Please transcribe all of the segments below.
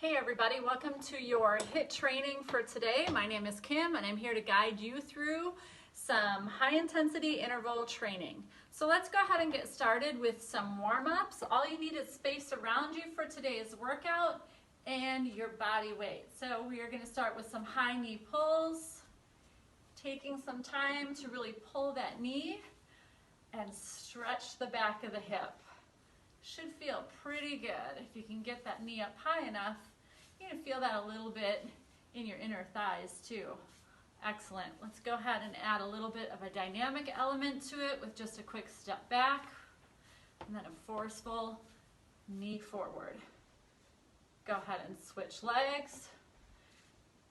Hey everybody, welcome to your HIIT training for today. My name is Kim and I'm here to guide you through some high intensity interval training. So let's go ahead and get started with some warm-ups. All you need is space around you for today's workout and your body weight. So we are going to start with some high knee pulls, taking some time to really pull that knee and stretch the back of the hip. Should feel pretty good. If you can get that knee up high enough, you're going to feel that a little bit in your inner thighs too. Excellent. Let's go ahead and add a little bit of a dynamic element to it with just a quick step back and then a forceful knee forward. Go ahead and switch legs.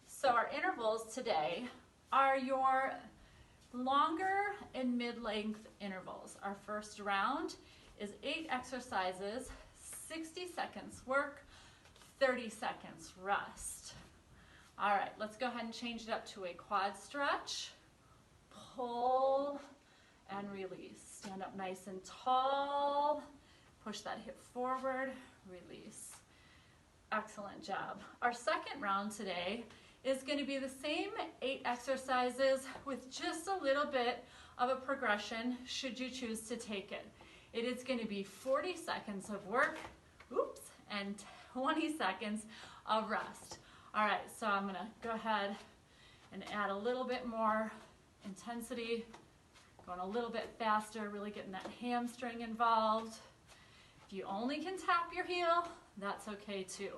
So our intervals today are your longer and mid-length intervals. Our first round is 8 exercises, 60 seconds work, 30 seconds rest. All right, let's go ahead and change it up to a quad stretch. Pull and release. Stand up nice and tall. Push that hip forward, release. Excellent job. Our second round today is going to be the same 8 exercises with just a little bit of a progression should you choose to take it. It is going to be 40 seconds of work, and 20 seconds of rest. All right, so I'm going to go ahead and add a little bit more intensity, going a little bit faster, really getting that hamstring involved. If you only can tap your heel, that's okay too.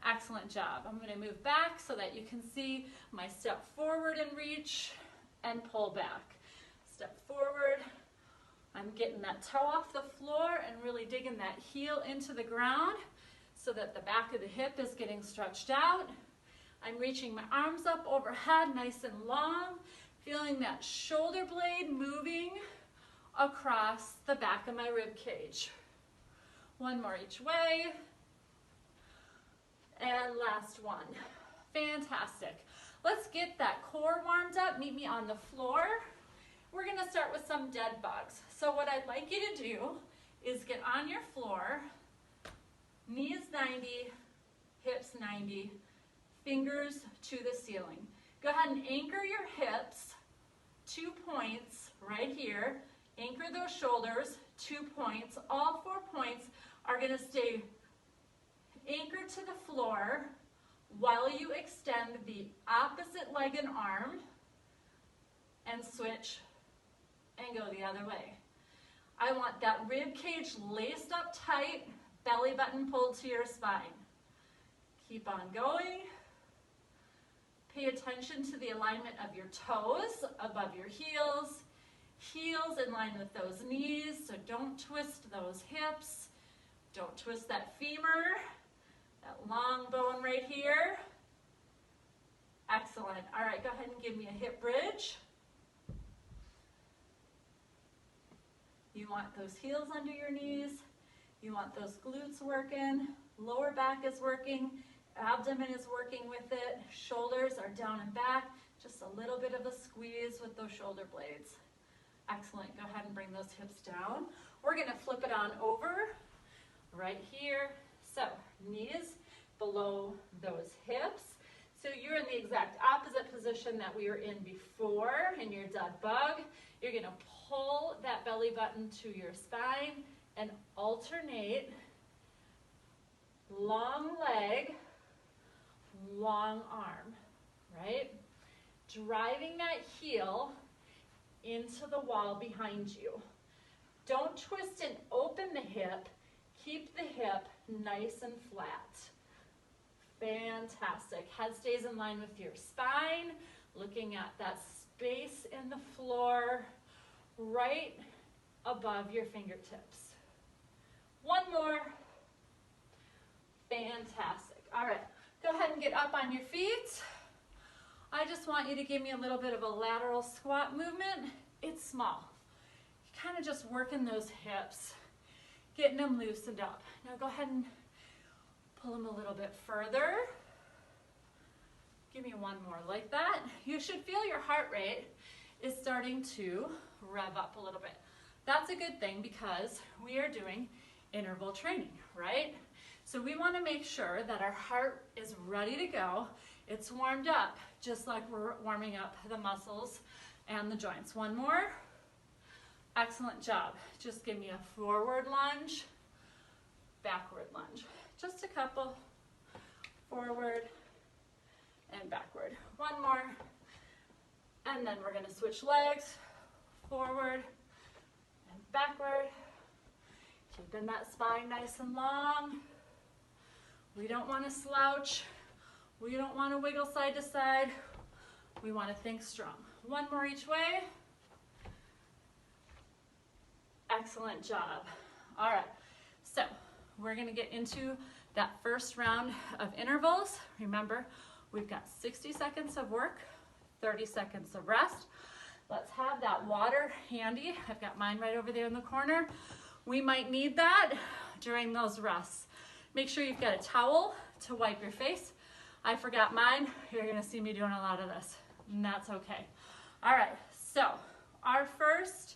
Excellent job. I'm going to move back so that you can see my step forward and reach and pull back. Step forward. I'm getting that toe off the floor and really digging that heel into the ground so that the back of the hip is getting stretched out. I'm reaching my arms up overhead, nice and long, feeling that shoulder blade moving across the back of my rib cage. One more each way. And last one. Fantastic. Let's get that core warmed up. Meet me on the floor. We're going to start with some dead bugs. So what I'd like you to do is get on your floor, knees 90, hips 90, fingers to the ceiling. Go ahead and anchor your hips, 2 points right here. Anchor those shoulders, 2 points. All 4 points are going to stay anchored to the floor while you extend the opposite leg and arm and switch and go the other way. I want that rib cage laced up tight, belly button pulled to your spine. Keep on going. Pay attention to the alignment of your toes above your heels. Heels in line with those knees, so don't twist those hips. Don't twist that femur, that long bone right here. Excellent. All right, go ahead and give me a hip bridge. You want those heels under your knees. You want those glutes working. Lower back is working. Abdomen is working with it. Shoulders are down and back. Just a little bit of a squeeze with those shoulder blades. Excellent. Go ahead and bring those hips down. We're going to flip it on over right here. So knees below those hips. So you're in the exact opposite position that we were in before in your dead bug. You're going to pull that belly button to your spine and alternate long leg, long arm, right? Driving that heel into the wall behind you. Don't twist and open the hip. Keep the hip nice and flat. Fantastic. Head stays in line with your spine, looking at that space in the floor right above your fingertips. One more. Fantastic. All right, go ahead and get up on your feet. I just want you to give me a little bit of a lateral squat movement. It's small. You're kind of just working those hips, getting them loosened up. Now go ahead and pull them a little bit further. Give me one more like that. You should feel your heart rate is starting to rev up a little bit. That's a good thing because we are doing interval training, right? So we want to make sure that our heart is ready to go. It's warmed up, just like we're warming up the muscles and the joints. One more. Excellent job. Just give me a forward lunge, backward lunge. Just a couple. Forward and backward. One more. And then we're going to switch legs. Forward and backward. Keeping that spine nice and long. We don't want to slouch. We don't want to wiggle side to side. We want to think strong. One more each way. Excellent job. All right, so we're going to get into that first round of intervals. Remember, we've got 60 seconds of work, 30 seconds of rest. Let's have that water handy. I've got mine right over there in the corner. We might need that during those rests. Make sure you've got a towel to wipe your face. I forgot mine. You're gonna see me doing a lot of this, and that's okay. All right, so our first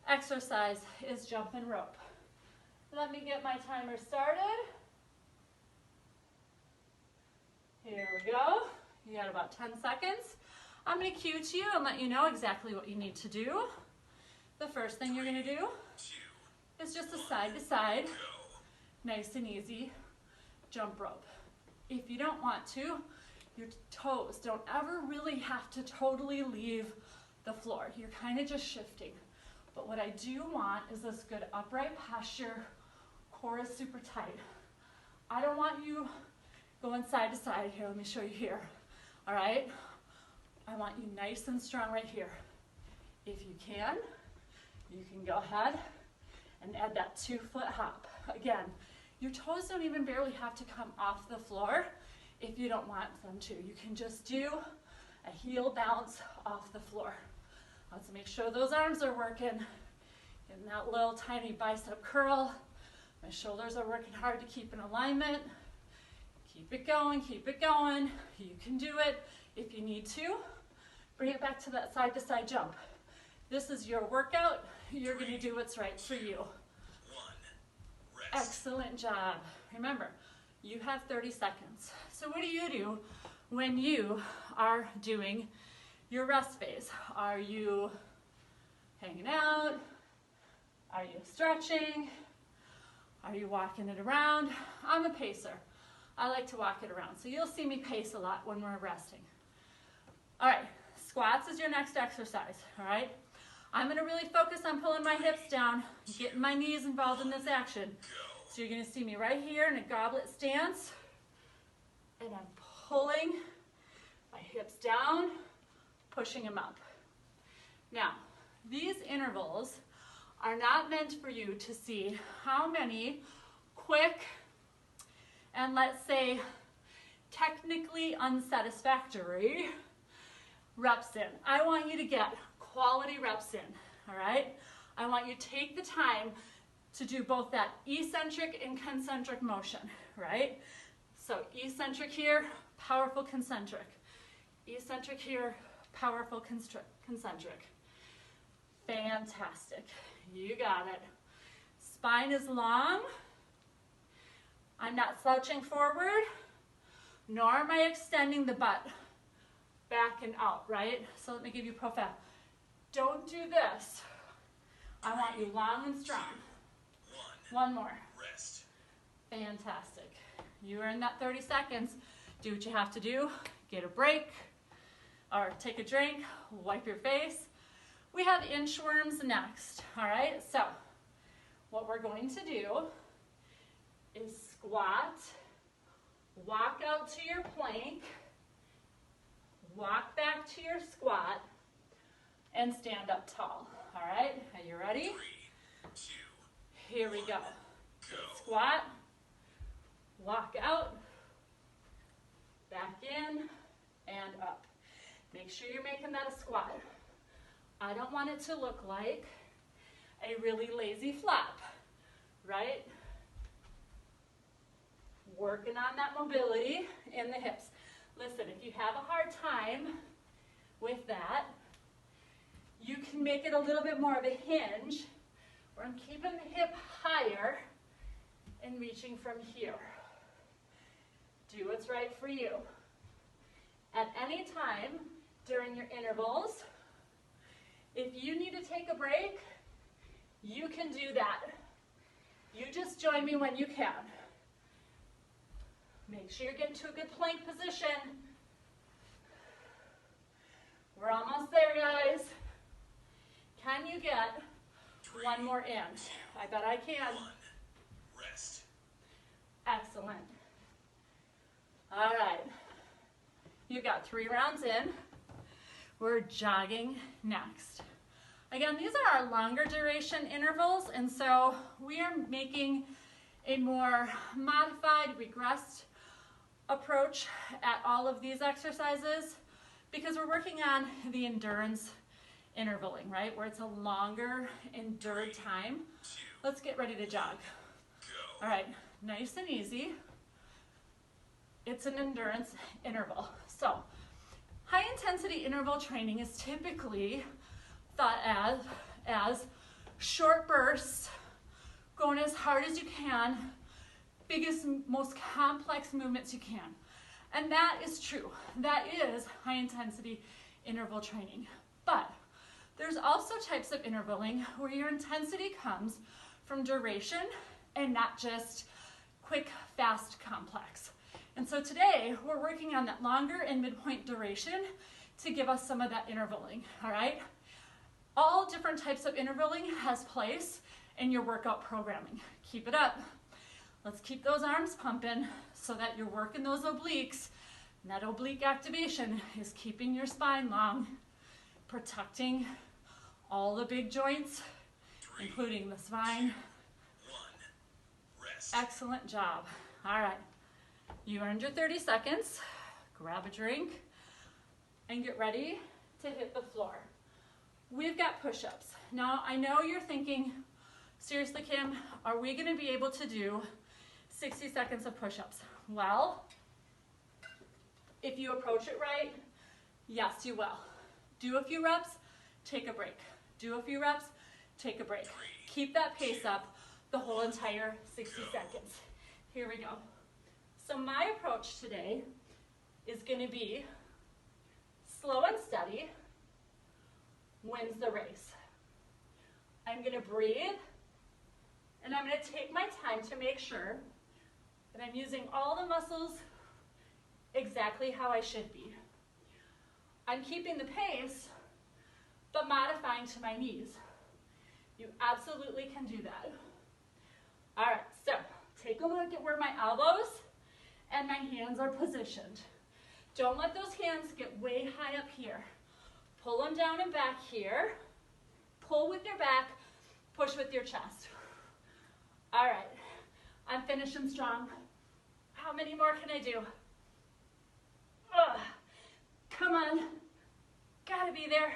exercise is jumping rope. Let me get my timer started. Here we go. You got about 10 seconds. I'm going to cue to you and let you know exactly what you need to do. The first thing you're going to do is just a side to side, nice and easy jump rope. If you don't want to, your toes don't ever really have to totally leave the floor. You're kind of just shifting. But what I do want is this good upright posture. Core is super tight. I don't want you going side to side here. Let me show you here. All right? I want you nice and strong right here. If you can go ahead and add that 2-foot hop. Again, your toes don't even barely have to come off the floor if you don't want them to. You can just do a heel bounce off the floor. Let's make sure those arms are working. Getting that little tiny bicep curl. My shoulders are working hard to keep in alignment. Keep it going, keep it going. You can do it if you need to. Bring it back to that side to side jump. This is your workout. You're going to do what's right for you. Excellent job. Remember, you have 30 seconds. So what do you do when you are doing your rest phase? Are you hanging out? Are you stretching? Are you walking it around? I'm a pacer. I like to walk it around. So you'll see me pace a lot when we're resting. All right, squats is your next exercise, all right? I'm gonna really focus on pulling my hips down, getting my knees involved in this action. So you're gonna see me right here in a goblet stance, and I'm pulling my hips down, pushing them up. Now, these intervals are not meant for you to see how many quick and, let's say, technically unsatisfactory reps in. I want you to get quality reps in, all right? I want you to take the time to do both that eccentric and concentric motion, right? So eccentric here, powerful concentric. Eccentric here, powerful concentric. Fantastic. You got it. Spine is long. I'm not slouching forward, nor am I extending the butt back and out, right? So let me give you profile. Don't do this. I want you long and strong. One more. Rest. Fantastic. You are in that 30 seconds. Do what you have to do. Get a break or take a drink, wipe your face. We have inchworms next, all right? So what we're going to do is squat, walk out to your plank, walk back to your squat, and stand up tall. All right, are you ready? 3, 2, here we go. Squat, walk out, back in, and up. Make sure you're making that a squat. I don't want it to look like a really lazy flap, right? Working on that mobility in the hips. Listen, if you have a hard time with that, you can make it a little bit more of a hinge, where I'm keeping the hip higher and reaching from here. Do what's right for you. At any time during your intervals, if you need to take a break, you can do that. You just join me when you can. Make sure you're getting to a good plank position. We're almost there, guys. Can you get one more in? I bet I can. Rest. Excellent. All right. You got 3 rounds in. We're jogging next. Again, these are our longer duration intervals, and so we are making a more modified, regressed approach at all of these exercises because we're working on the endurance intervaling, right? Where it's a longer endured time. Let's get ready to jog. All right, nice and easy. It's an endurance interval. So, high intensity interval training is typically thought as short bursts, going as hard as you can, biggest, most complex movements you can. And that is true. That is high intensity interval training. But there's also types of intervaling where your intensity comes from duration and not just quick, fast, complex. And so today we're working on that longer and midpoint duration to give us some of that intervaling, all right? All different types of intervaling has place in your workout programming. Keep it up. Let's keep those arms pumping so that you're working those obliques. And that oblique activation is keeping your spine long, protecting all the big joints, including the spine. 1. Rest. Excellent job. All right. You earned your 30 seconds. Grab a drink and get ready to hit the floor. We've got push-ups. Now, I know you're thinking, seriously, Kim, are we going to be able to do 60 seconds of push-ups? Well, if you approach it right, yes, you will. Do a few reps, take a break. Do a few reps, take a break. Keep that pace up the whole entire 60 seconds. Here we go. So my approach today is going to be slow and steady wins the race. I'm going to breathe, and I'm going to take my time to make sure that I'm using all the muscles exactly how I should be. I'm keeping the pace, but modifying to my knees. You absolutely can do that. All right, so take a look at where my elbows and my hands are positioned. Don't let those hands get way high up here. Pull them down and back here. Pull with your back, push with your chest. All right, I'm finishing strong. How many more can I do? Ugh. Come on, gotta be there.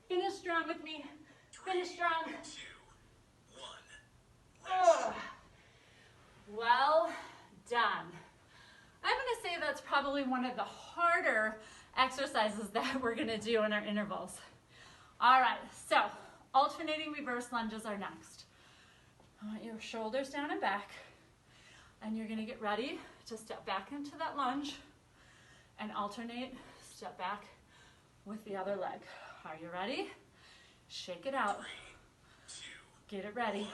Finish strong with me, finish strong. 2, 1, rest. Well done. I'm gonna say that's probably one of the harder exercises that we're gonna do in our intervals. All right, so alternating reverse lunges are next. I want your shoulders down and back, and you're gonna get ready to step back into that lunge and alternate, step back with the other leg. Are you ready? Shake it out. 3, 2, Get it ready. 1,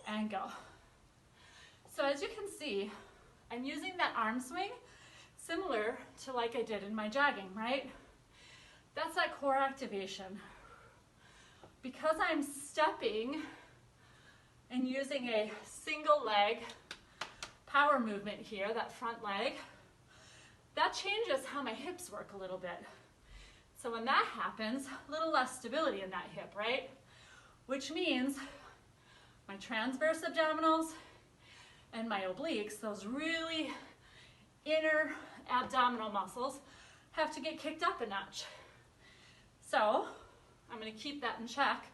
go. And go. So as you can see, I'm using that arm swing similar to like I did in my jogging, right? That's that core activation. Because I'm stepping and using a single leg power movement here, that front leg, that changes how my hips work a little bit. So when that happens, a little less stability in that hip, right? Which means my transverse abdominals and my obliques, those really inner abdominal muscles, have to get kicked up a notch. So I'm going to keep that in check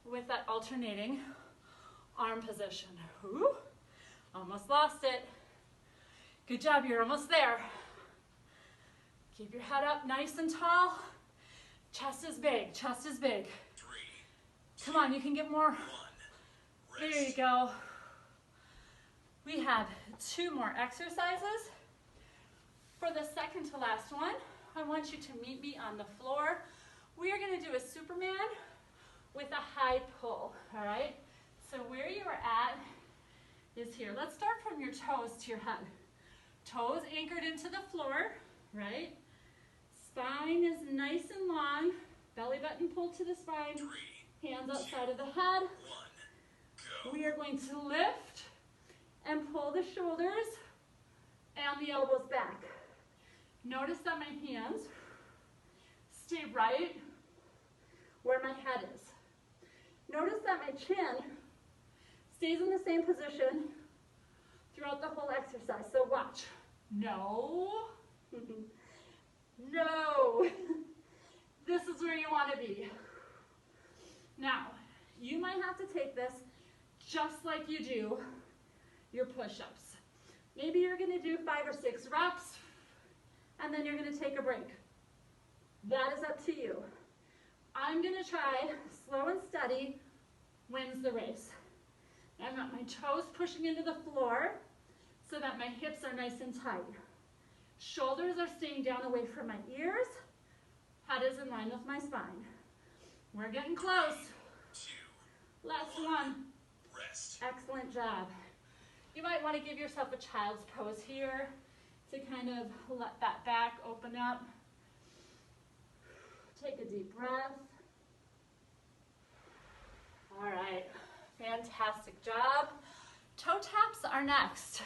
with that alternating arm position. Ooh, almost lost it. Good job, you're almost there. Keep your head up nice and tall. Chest is big, chest is big. 3, Come on, you can get more. 1, There you go. We have 2 more exercises. For the second to last one, I want you to meet me on the floor. We are going to do a Superman with a high pull, all right? So where you are at is here. Let's start from your toes to your head. Toes anchored into the floor, right? Spine is nice and long. Belly button pulled to the spine. 3, Hands outside of the head. 1, go. We are going to lift and pull the shoulders and the elbows back. Notice that my hands stay right where my head is. Notice that my chin stays in the same position throughout the whole exercise. So watch. No. No. This is where you want to be. Now, you might have to take this just like you do your push-ups. Maybe you're going to do 5 or 6 reps, and then you're going to take a break. That is up to you. I'm going to try slow and steady wins the race. I want my toes pushing into the floor so that my hips are nice and tight. Shoulders are staying down away from my ears. Head is in line with my spine. We're getting close. 2, Last one. rest. Excellent job. You might want to give yourself a child's pose here to kind of let that back open up. Take a deep breath. All right, fantastic job. Toe taps are next.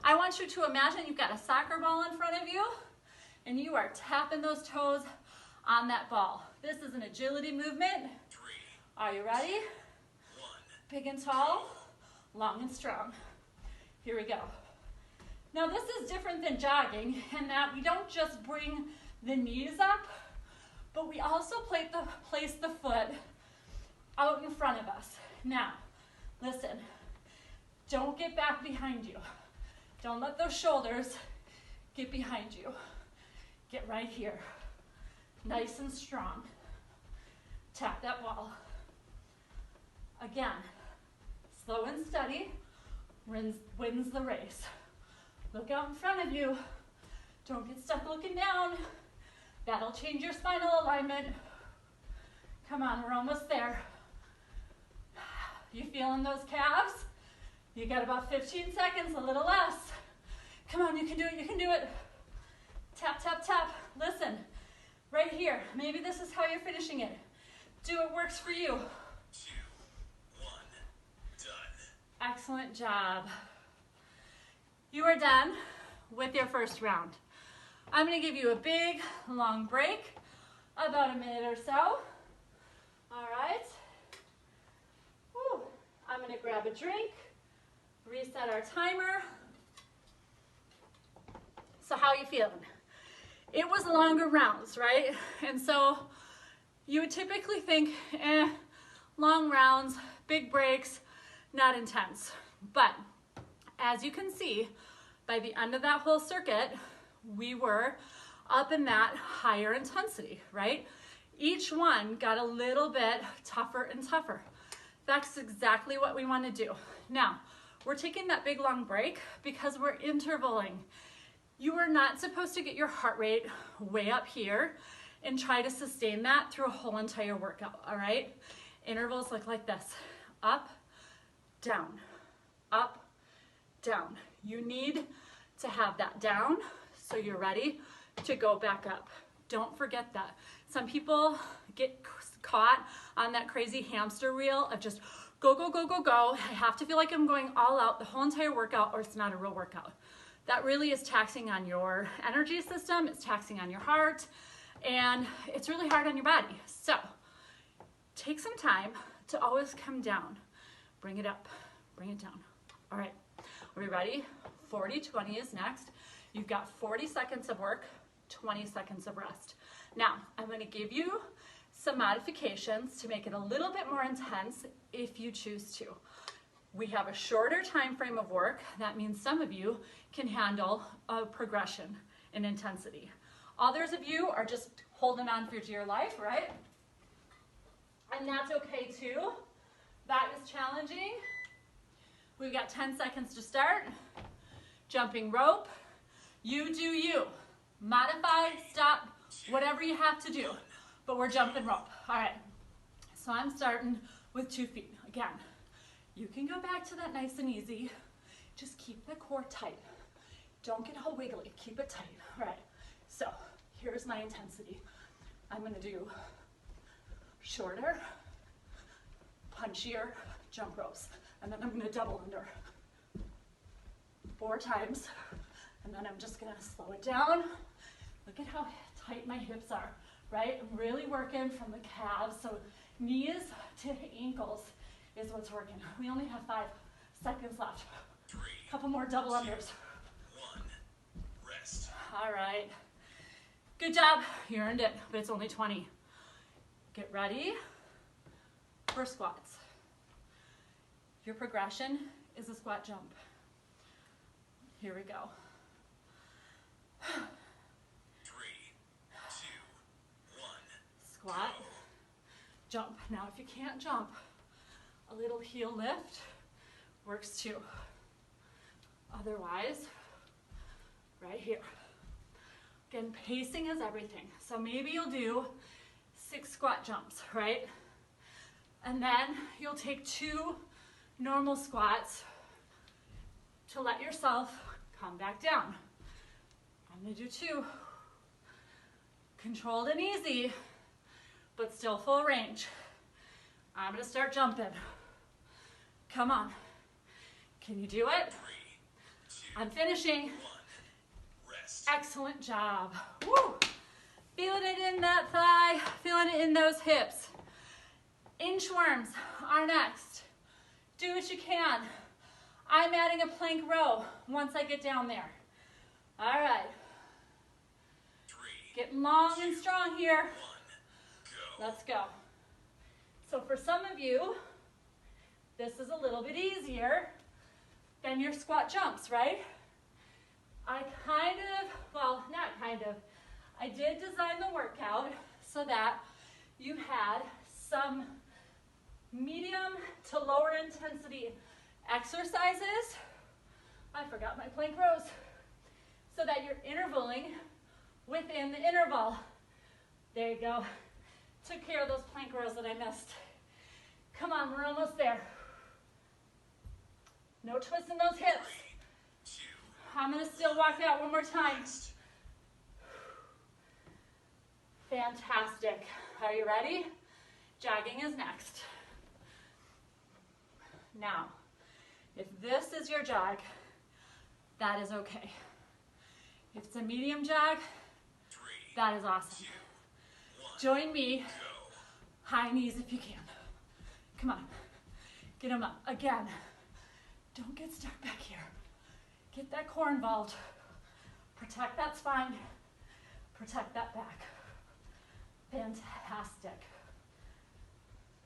I want you to imagine you've got a soccer ball in front of you and you are tapping those toes on that ball. This is an agility movement. 3, Are you ready? 1, Big and tall, long and strong. Here we go. Now this is different than jogging in that we don't just bring the knees up, but we also place the foot out in front of us. Now, listen, don't get back behind you. Don't let those shoulders get behind you. Get right here, nice and strong. Tap that wall. Again, slow and steady wins the race. Look out in front of you. Don't get stuck looking down. That'll change your spinal alignment. Come on, we're almost there. You feeling those calves? You got about 15 seconds, a little less. Come on, you can do it, you can do it. Tap, tap, tap. Listen, right here. Maybe this is how you're finishing it. Do what works for you. 2, 1, done. Excellent job. You are done with your first round. I'm going to give you a big, long break, about a minute or so. All right. Whew. I'm going to grab a drink, reset our timer. So how are you feeling? It was longer rounds, right? And so you would typically think, long rounds, big breaks, not intense. But as you can see, by the end of that whole circuit, we were up in that higher intensity, right? Each one got a little bit tougher and tougher. That's exactly what we want to do. Now, we're taking that big long break because we're intervaling. You are not supposed to get your heart rate way up here and try to sustain that through a whole entire workout, all right? Intervals look like this: up, down, up, down. You need to have that down so you're ready to go back up. Don't forget that. Some people get caught on that crazy hamster wheel of just go, go, go, go, go. I have to feel like I'm going all out the whole entire workout, or it's not a real workout. That really is taxing on your energy system, it's taxing on your heart, and it's really hard on your body. So take some time to always come down. Bring it up, bring it down. All right, are we ready? 40-20 is next. You've got 40 seconds of work, 20 seconds of rest. Now, I'm gonna give you some modifications to make it a little bit more intense if you choose to. We have a shorter time frame of work. That means some of you can handle a progression in intensity. Others of you are just holding on for dear life, right? And that's okay too. That is challenging. We've got 10 seconds to start. Jumping rope. You do you. Modify, stop, whatever you have to do. But we're jumping rope. All right. So I'm starting with 2 feet. Again, you can go back to that nice and easy. Just keep the core tight. Don't get all wiggly. Keep it tight. All right. So here's my intensity. I'm going to do shorter, punchier jump ropes. And then I'm going to double under 4 times. And then I'm just going to slow it down. Look at how tight my hips are, right? I'm really working from the calves. So knees to ankles is what's working. We only have 5 seconds left. 3, Couple more double 2, unders. 1. Rest. All right. Good job. You earned it, but it's only 20. Get ready for squats. Your progression is a squat jump. Here we go. 3, 2, 1. Squat, jump. Now if you can't jump, a little heel lift works too. Otherwise, right here. Again, pacing is everything. So maybe you'll do 6 squat jumps, right? And then you'll take 2 normal squats to let yourself come back down. I'm gonna do 2. Controlled and easy, but still full range. I'm gonna start jumping. Come on. Can you do it? 3, 2, I'm finishing. 1. Rest. Excellent job. Woo! Feeling it in that thigh, feeling it in those hips. Inchworms are next. Do what you can. I'm adding a plank row once I get down there. All right. 3, Getting long and strong here. 1. Go. Let's go. So for some of you, this is a little bit easier than your squat jumps, right? I I did design the workout so that you had some medium to lower intensity exercises. I forgot my plank rows. So that you're intervaling within the interval. There you go. Took care of those plank rows that I missed. Come on, we're almost there. No twist in those hips. 3, 2, I'm gonna still walk out one more time. rest. Fantastic. Are you ready? Jogging is next. Now, if this is your jog, that is okay. If it's a medium jog, 3, that is awesome. 2, 1. Join me, Go. high knees if you can. Come on, get them up. Again, don't get stuck back here. Get that core involved. Protect that spine. Protect that back. Fantastic.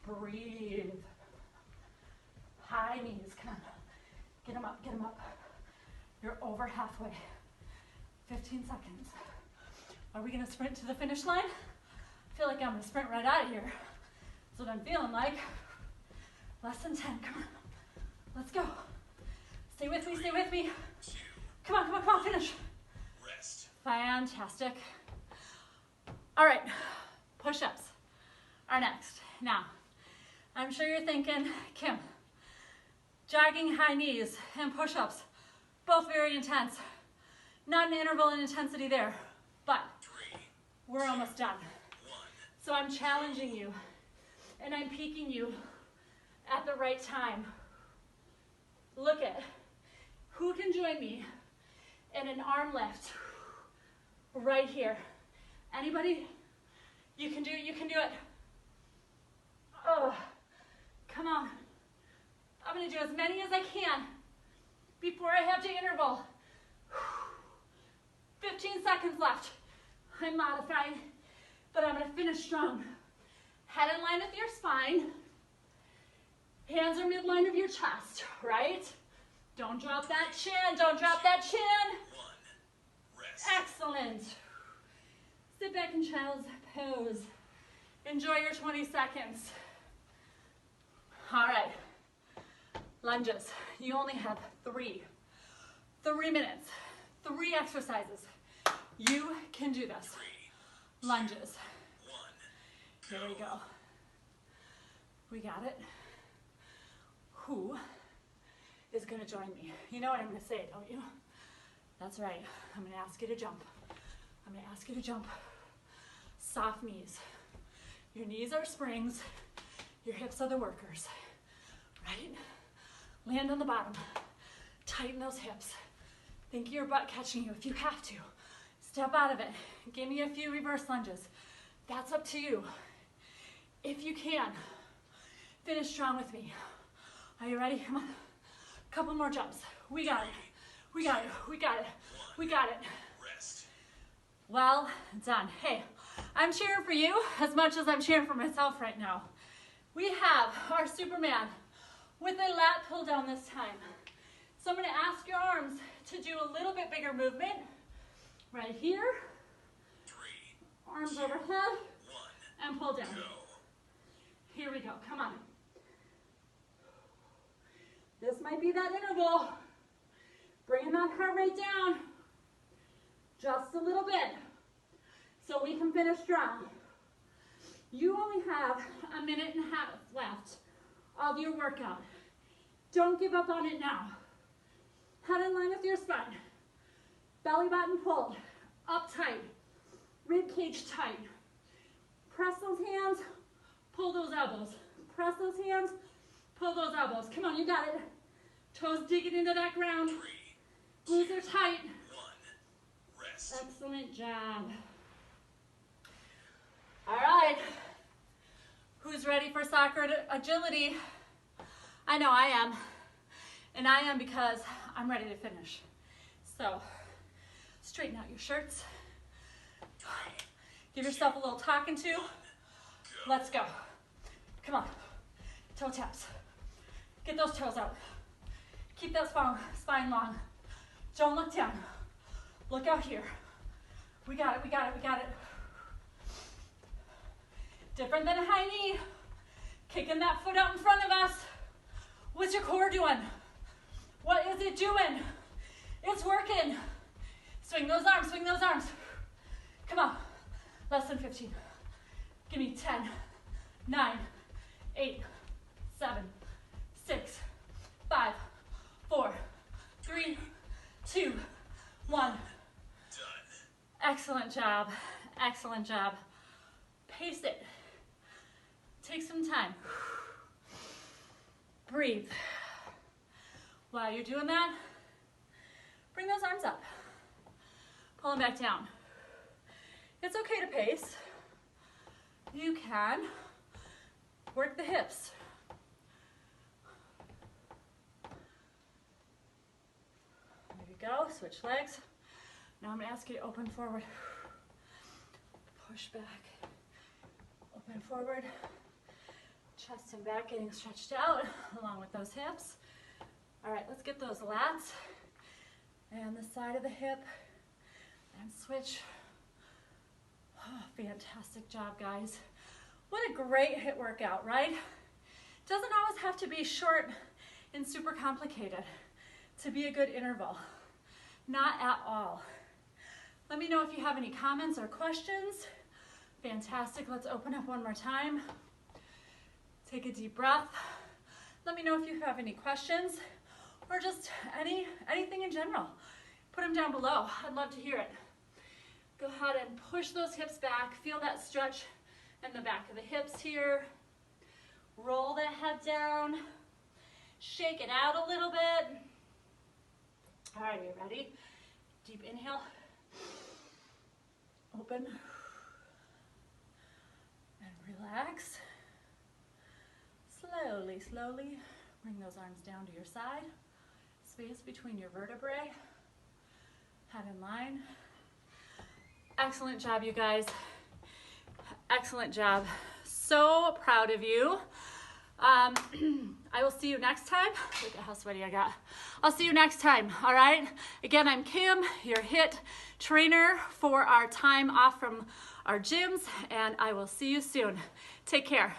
Breathe. High knees, come on. Get them up, get them up. You're over halfway. 15 seconds. Are we gonna sprint to the finish line? I feel like I'm gonna sprint right out of here. That's what I'm feeling like. Less than 10, come on. Let's go. Stay with me, stay with me. 2, Come on, come on, come on, finish. rest. Fantastic. All right, push-ups are next. Now, I'm sure you're thinking, Kim, jogging, high knees, and push-ups, both very intense. Not an interval in intensity there, but 3, we're almost done. 1. So I'm challenging you, and I'm peaking you at the right time. Look at who can join me in an arm lift right here. Anybody? You can do it, you can do it. Oh, come on. I'm gonna do as many as I can before I have to interval. 15 seconds left. I'm modified, but I'm gonna finish strong. Head in line with your spine. Hands are midline of your chest, right? Don't drop that chin, don't drop that chin. 1. Rest. Excellent. Sit back in child's pose. Enjoy your 20 seconds. All right. Lunges. You only have 3 minutes, 3 exercises. You can do this. 3, Lunges. 2, 1, Here we go. We got it. Who is going to join me? You know what I'm going to say, don't you? That's right. I'm going to ask you to jump. I'm going to ask you to jump. Soft knees. Your knees are springs. Your hips are the workers. Right? Land on the bottom. Tighten those hips. Think of your butt catching you if you have to. Step out of it. Give me a few reverse lunges. That's up to you. If you can, finish strong with me. Are you ready? Come on. Couple more jumps. We got it. We got it. We got it. We got it. rest. Well done. Hey, I'm cheering for you as much as I'm cheering for myself right now. We have our Superman with a lat pull down this time. So I'm going to ask your arms to do a little bit bigger movement. Right here. 3, Arms 2, overhead 1, and pull down. go. Here we go. Come on. This might be that interval. Bringing that heart rate down just a little bit so we can finish strong. You only have 1.5 minutes left of your workout. Don't give up on it now. Head in line with your spine. Belly button pulled, up tight, rib cage tight. Press those hands, pull those elbows. Press those hands, pull those elbows. Come on, you got it. Toes digging into that ground. 3, Glutes are tight. 1, rest. Excellent job. All right. Who's ready for soccer agility? I know I am. And I am because I'm ready to finish. So, straighten out your shirts. Give yourself a little talking to. Let's go. Come on. Toe taps. Get those toes out. Keep that spine long. Don't look down. Look out here. We got it, we got it, we got it. Different than a high knee. Kicking that foot out in front of us. What's your core doing? What is it doing? It's working. Swing those arms, swing those arms. Come on. Less than 15. Give me 10, 9, 8, 7, 6, 5, 4, 3, 2, 1. Done. Excellent job. Excellent job. Pace it. Take some time. Breathe. While you're doing that, bring those arms up. Pull them back down. It's okay to pace. You can work the hips. There you go. Switch legs. Now I'm going to ask you to open forward. Push back. Open forward. Chest and back getting stretched out along with those hips. All right, let's get those lats and the side of the hip and switch. Oh, fantastic job, guys. What a great HIIT workout, right? Doesn't always have to be short and super complicated to be a good interval. Not at all. Let me know if you have any comments or questions. Fantastic. Let's open up one more time. Take a deep breath. Let me know if you have any questions or just anything in general. Put them down below. I'd love to hear it. Go ahead and push those hips back. Feel that stretch in the back of the hips here. Roll that head down. Shake it out a little bit. All right, you ready? Deep inhale. Open. And relax. Slowly, slowly bring those arms down to your side. Space between your vertebrae. Head in line. Excellent job, you guys. Excellent job. So proud of you. I will see you next time. Look at how sweaty I got. I'll see you next time, all right? Again, I'm Kim, your HIIT trainer for our time off from our gyms, and I will see you soon. Take care.